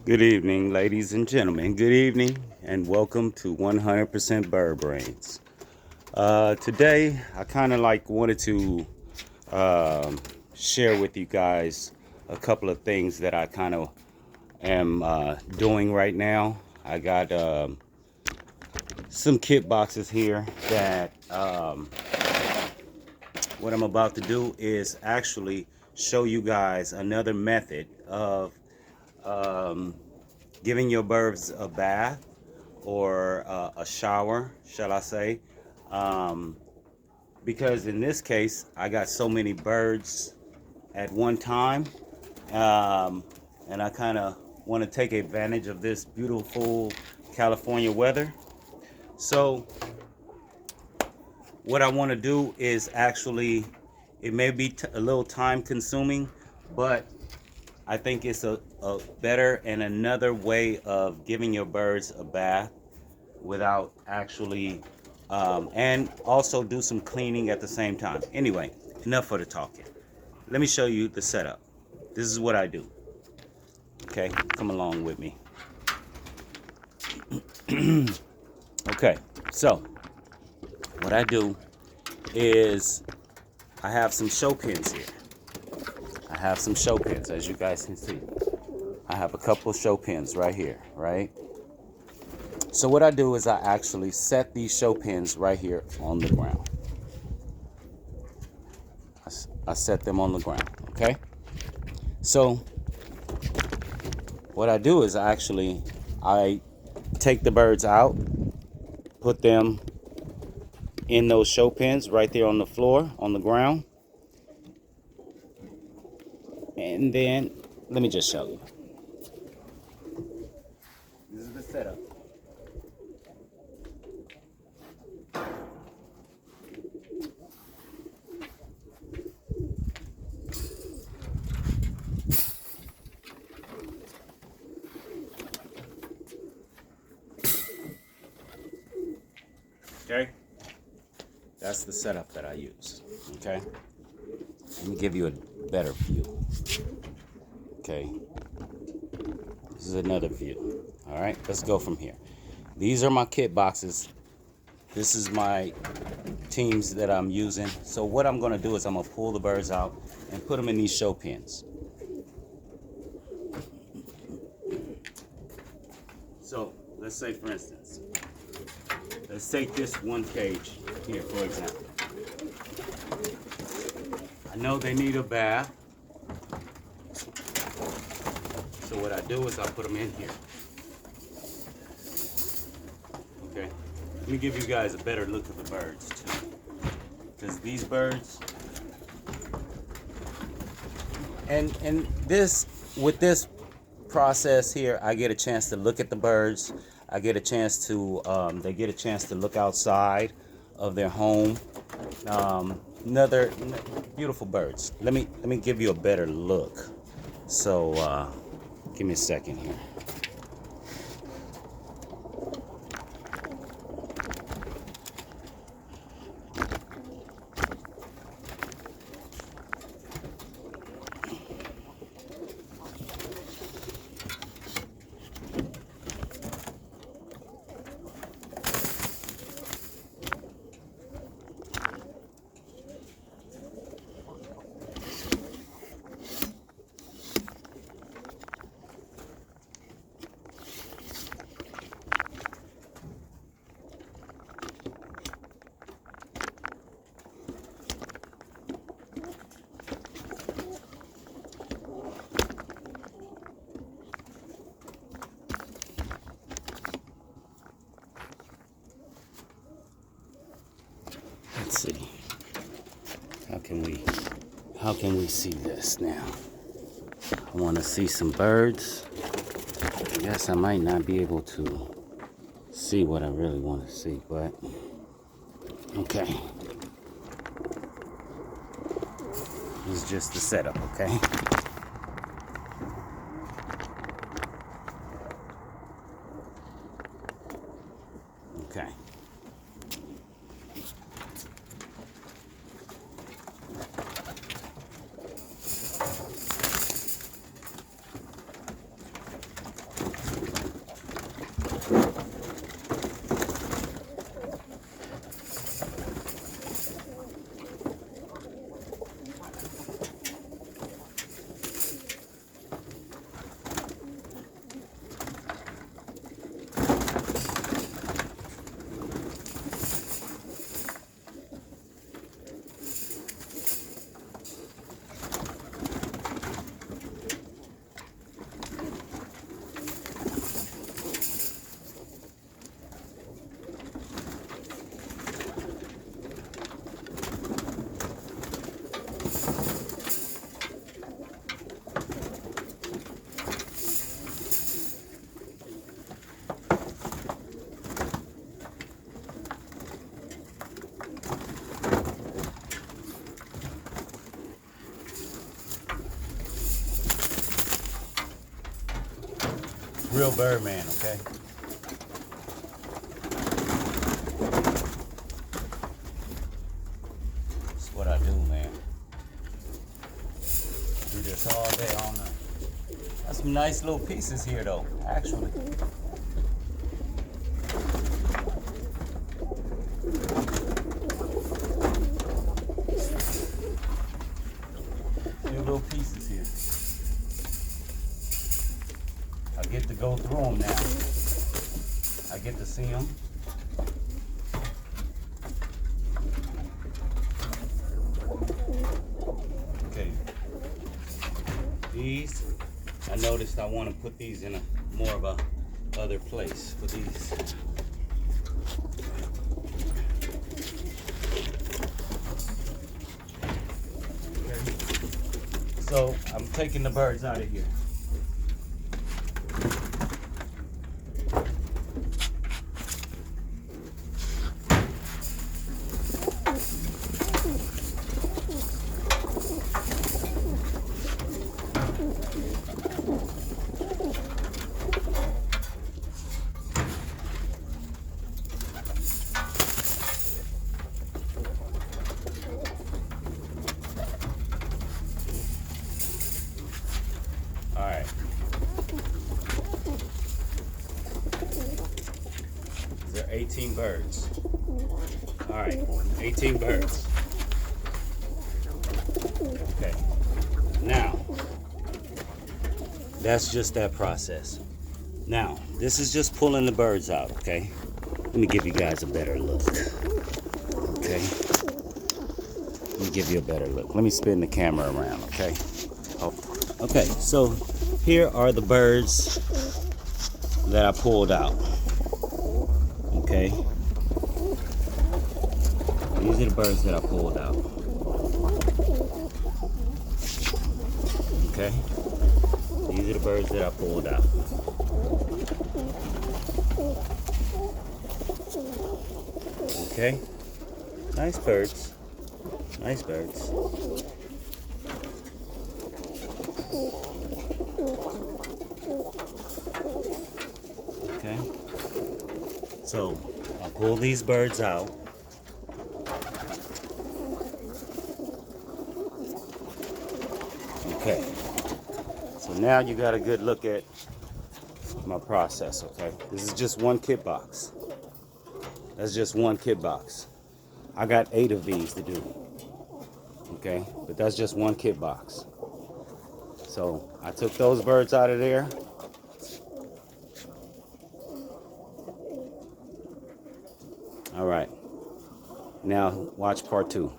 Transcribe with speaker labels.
Speaker 1: Good evening, ladies and gentlemen. Good evening, and welcome to 100% Bird Brains. Today, I kind of wanted to share with you guys a couple of things that I kind of am doing right now. I got some kit boxes here that what I'm about to do is actually show you guys another method of um, giving your birds a bath or a shower, shall I say. Um, because in this case, I got so many birds at one time. Um, and I kind of want to take advantage of this beautiful California weather. So what I want to do is actually, it may be a little time consuming, but I think it's a better and another way of giving your birds a bath without actually, and also do some cleaning at the same time. Anyway, enough for the talking. Let me show you the setup. This is what I do. Okay, come along with me. Okay, so what I do is I have some show pins here. I have some show pins, as you guys can see. I have a couple of show pins right here, right? So what I do is I actually set these show pins right here on the ground. I set them on the ground, okay? So what I do is I take the birds out, put them in those show pins right there on the floor, on the ground. And then, let me just show you. This is the setup. Okay? That's the setup that I use. Okay? Let me give you a better view. Okay? This is another view. All right? Let's go from here. These are my kit boxes. This is my teams that I'm using. So what I'm going to do is I'm going to pull the birds out and put them in these show pins. So let's say, for instance, let's take this one cage here, for example. I know they need a bath. So what I do is I put them in here. Okay. Let me give you guys a better look at the birds too. Because these birds, and this, with this process here, I get a chance to look at the birds. I get a chance to, they get a chance to look outside of their home. Another beautiful birds. Let me give you a better look. So give me a second here. Let's see. How can we see this now? I want to see some birds. I guess I might not be able to see what I really want to see, but okay. This is just the setup, okay? Okay. Real Birdman, okay? That's what I do, man. Do this all day, all night. Got some nice little pieces here, though, actually. Few little pieces here. I get to go through them now. I get to see them. Okay. These, I noticed I want to put these in a more of a other place for these. Okay. So I'm taking the birds out of here. All right. There are 18 birds. All right, 18 birds. Okay. Now, that's just that process. Now, this is just pulling the birds out, okay? Let me give you guys a better look. Okay? Let me give you a better look. Let me spin the camera around, okay? Oh, okay, so here are the birds that I pulled out. Okay? These are the birds that I pulled out. Okay? These are the birds that I pulled out. Okay? Nice birds. Nice birds. Okay? So, I'll pull these birds out. Okay. So now you got a good look at my process, okay? This is just one kit box. That's just one kit box. I got 8 of these to do, okay? But that's just one kit box. So I took those birds out of there. All right. Now watch part 2.